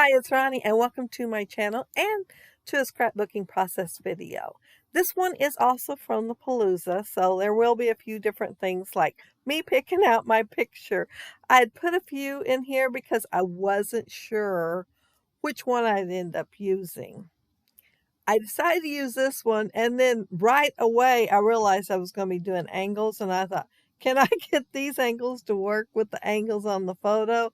Hi, it's Ronnie and welcome to my channel and to a scrapbooking process video. This one is also from the Palooza, so there will be a few different things like me picking out my picture. I'd put a few in here because I wasn't sure which one I'd end up using. I decided to use this one, and then right away I realized I was going to be doing angles, and I thought, can I get these angles to work with the angles on the photo?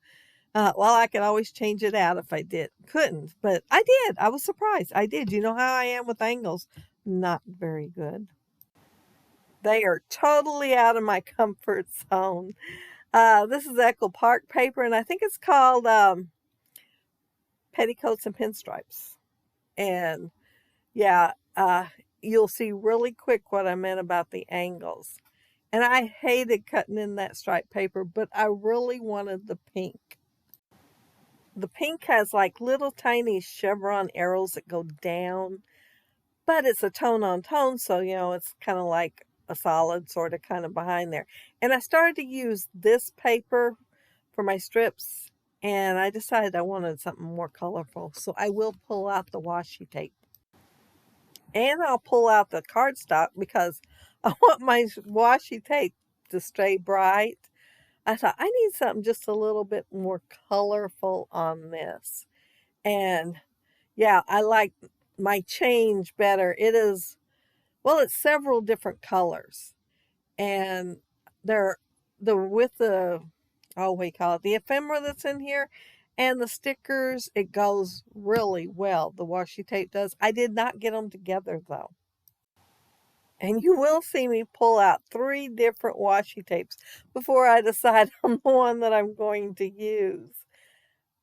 Well, I could always change it out if I couldn't, but I did. I was surprised. I did. You know how I am with angles? Not very good. They are totally out of my comfort zone. This is Echo Park paper, and I think it's called Petticoats and Pinstripes. And yeah, you'll see really quick what I meant about the angles. And I hated cutting in that striped paper, but I really wanted the pink. The pink has like little tiny chevron arrows that go down, but it's a tone on tone, so it's kind of like a solid sort of kind of behind there. And I started to use this paper for my strips, and I decided I wanted something more colorful, so I will pull out the washi tape. And I'll pull out the cardstock because I want my washi tape to stay bright. I thought I need something just a little bit more colorful on this. And yeah, I like my change better. It's several different colors. And they're with the, oh, what do you call it? The ephemera that's in here and the stickers, it goes really well. The washi tape does. I did not get them together though. And you will see me pull out 3 different washi tapes before I decide on the one that I'm going to use.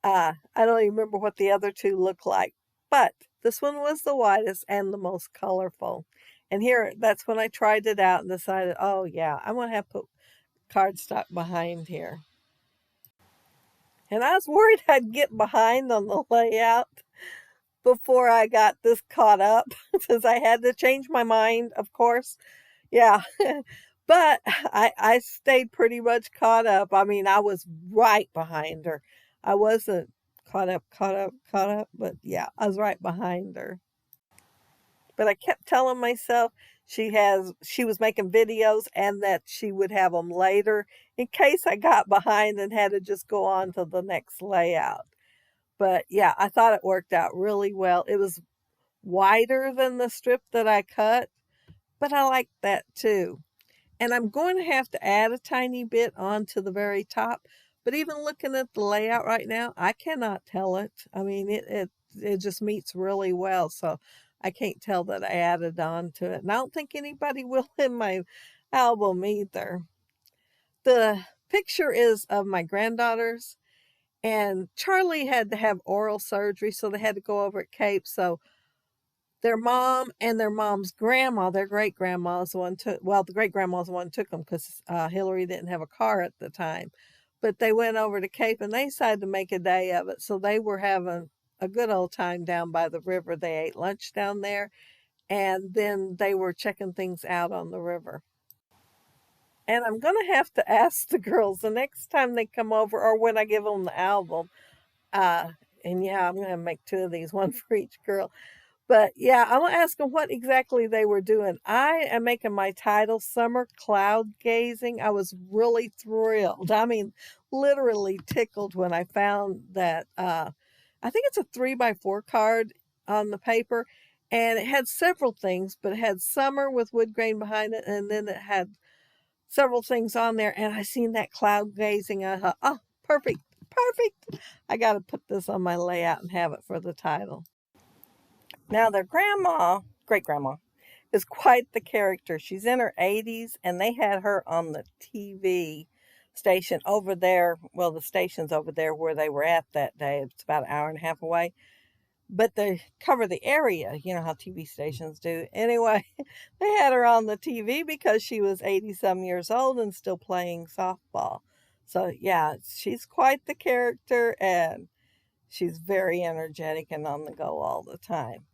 I don't even remember what the other 2 look like, but this one was the widest and the most colorful. And here, that's when I tried it out and decided, oh yeah, I'm going to have to put cardstock behind here. And I was worried I'd get behind on the layout before I got this caught up, since I had to change my mind, of course. Yeah, but I stayed pretty much caught up. I mean, I was right behind her. I wasn't caught up, but yeah, I was right behind her. But I kept telling myself she was making videos and that she would have them later in case I got behind and had to just go on to the next layout. But yeah, I thought it worked out really well. It was wider than the strip that I cut, but I like that too. And I'm going to have to add a tiny bit onto the very top. But even looking at the layout right now, I cannot tell it. I mean, it just meets really well. So I can't tell that I added on to it. And I don't think anybody will in my album either. The picture is of my granddaughters. And Charlie had to have oral surgery, so they had to go over at Cape. So their mom and their mom's grandma, their great-grandma is the one the great-grandma's the one who took them because Hillary didn't have a car at the time. But they went over to Cape and they decided to make a day of it. So they were having a good old time down by the river. They ate lunch down there, and then they were checking things out on the river. And I'm going to have to ask the girls the next time they come over or when I give them the album. And yeah, I'm going to make 2 of these, one for each girl. But yeah, I'm going to ask them what exactly they were doing. I am making my title Summer Cloud Gazing. I was really thrilled. I mean, literally tickled when I found that. I think it's a 3x4 card on the paper. And it had several things, but it had summer with wood grain behind it. And then it had several things on there. And I seen that cloud gazing. I thought, oh, perfect, perfect. I got to put this on my layout and have it for the title. Now, their great-grandma, is quite the character. She's in her 80s, and they had her on the TV station over there. Well, the station's over there where they were at that day. It's about an hour and a half away. But they cover the area, you know how TV stations do. Anyway, they had her on the TV because she was 80-some years old and still playing softball. So, yeah, she's quite the character, and she's very energetic and on the go all the time.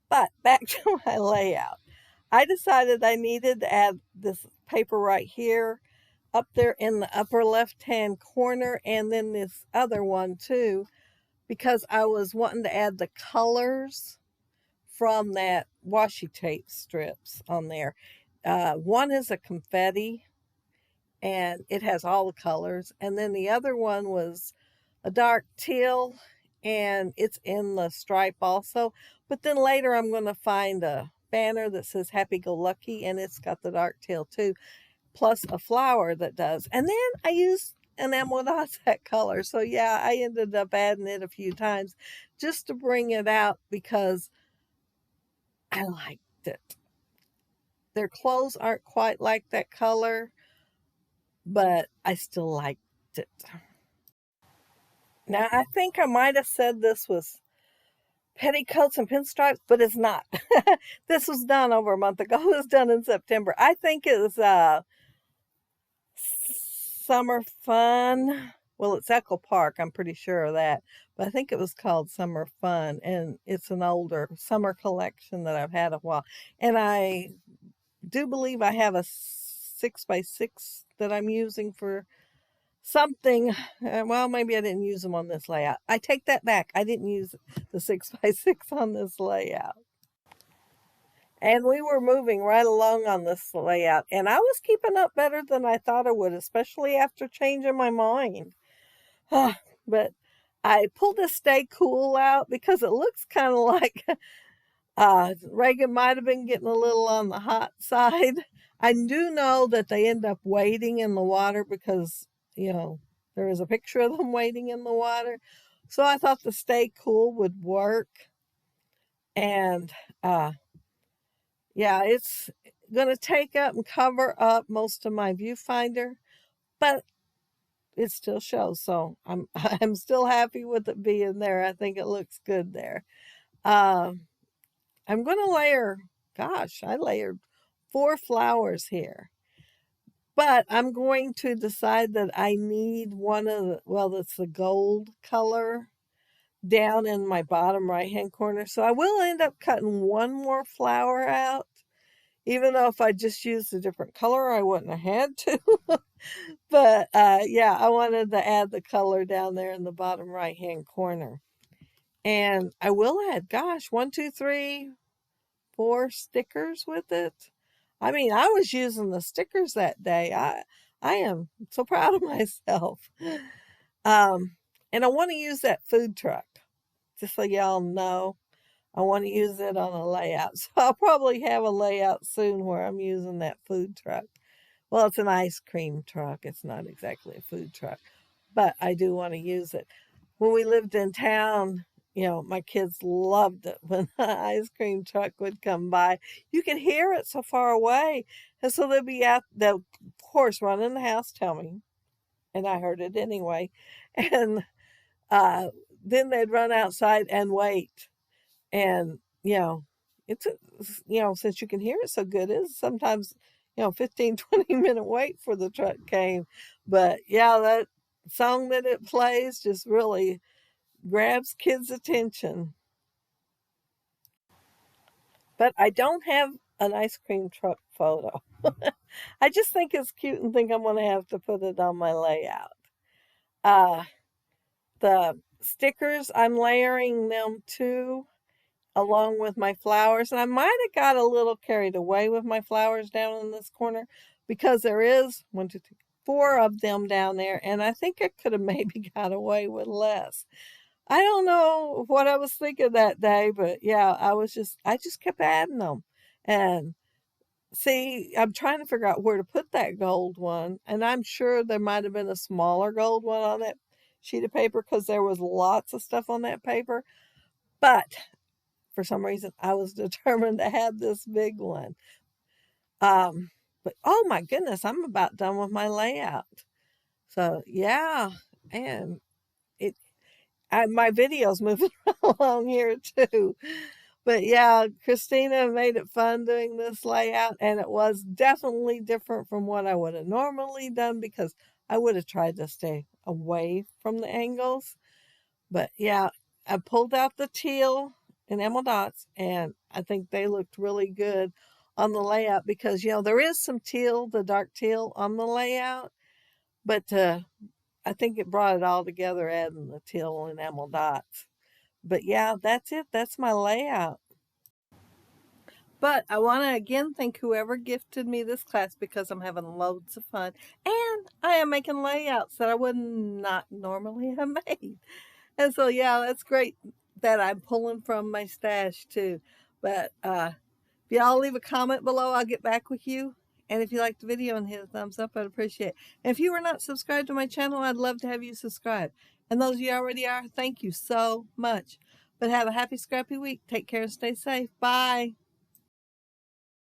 But back to my layout. I decided I needed to add this paper right here, up there in the upper left-hand corner, and then this other one too. because I was wanting to add the colors from that washi tape strips on there. One is a confetti and it has all the colors. And then the other one was a dark teal and it's in the stripe also. But then later I'm going to find a banner that says Happy Go Lucky and it's got the dark teal too, plus a flower that does. And then I used an emerald that color. So yeah, I ended up adding it a few times just to bring it out because I liked it. Their clothes aren't quite like that color, but I still liked it. Now, I think I might have said this was petticoats and pinstripes, but it's not. This was done over a month ago. It was done in September. I think it was Summer Fun. Well, it's Echo Park. I'm pretty sure of that. But I think it was called Summer Fun, and it's an older summer collection that I've had a while. And I do believe I have a 6x6 that I'm using for something. Well, maybe I didn't use them on this layout. I take that back. I didn't use the 6x6 on this layout. And we were moving right along on this layout. And I was keeping up better than I thought I would, especially after changing my mind. But I pulled this Stay Cool out because it looks kind of like Reagan might have been getting a little on the hot side. I do know that they end up wading in the water because, there is a picture of them wading in the water. So I thought the Stay Cool would work. And yeah, it's going to take up and cover up most of my viewfinder, but it still shows. So I'm still happy with it being there. I think it looks good there. I'm going to layer, I layered 4 flowers here. But I'm going to decide that I need one of that's the gold color down in my bottom right-hand corner. So I will end up cutting one more flower out. Even though if I just used a different color, I wouldn't have had to. But yeah, I wanted to add the color down there in the bottom right-hand corner. And I will add, 1, 2, 3, 4 stickers with it. I mean, I was using the stickers that day. I am so proud of myself. And I want to use that food truck. Just so y'all know, I want to use it on a layout. So I'll probably have a layout soon where I'm using that food truck. Well, it's an ice cream truck. It's not exactly a food truck, but I do want to use it. When we lived in town, my kids loved it when the ice cream truck would come by. You could hear it so far away. And so they'll, of course, run in the house, tell me. And I heard it anyway. And then they'd run outside and wait. And, it's, since you can hear it so good, it's sometimes, 15, 20-minute wait for the truck came. But yeah, that song that it plays just really grabs kids' attention. But I don't have an ice cream truck photo. I just think it's cute and think I'm going to have to put it on my layout. The stickers, I'm layering them too, along with my flowers. And I might have got a little carried away with my flowers down in this corner because there is 1, 2, 3, 4 of them down there. And I think I could have maybe got away with less. I don't know what I was thinking that day, but yeah, I just kept adding them. And see, I'm trying to figure out where to put that gold one. And I'm sure there might have been a smaller gold one on that sheet of paper because there was lots of stuff on that paper. But for some reason, I was determined to have this big one. But oh my goodness, I'm about done with my layout. So yeah, and my video's moving along here too. But yeah, Khristina made it fun doing this layout, and it was definitely different from what I would have normally done because I would have tried to stay away from the angles. But yeah, I pulled out the teal and emerald dots, and I think they looked really good on the layout because, there is some teal, the dark teal on the layout, but to I think it brought it all together, adding the teal enamel dots. But yeah, that's it. That's my layout. But I want to again thank whoever gifted me this class because I'm having loads of fun. And I am making layouts that I would not normally have made. And so, yeah, that's great that I'm pulling from my stash too. But if y'all leave a comment below, I'll get back with you. And if you liked the video and hit a thumbs up, I'd appreciate it. And if you are not subscribed to my channel, I'd love to have you subscribe. And those of you already are, thank you so much. But have a happy, scrappy week. Take care and stay safe. Bye.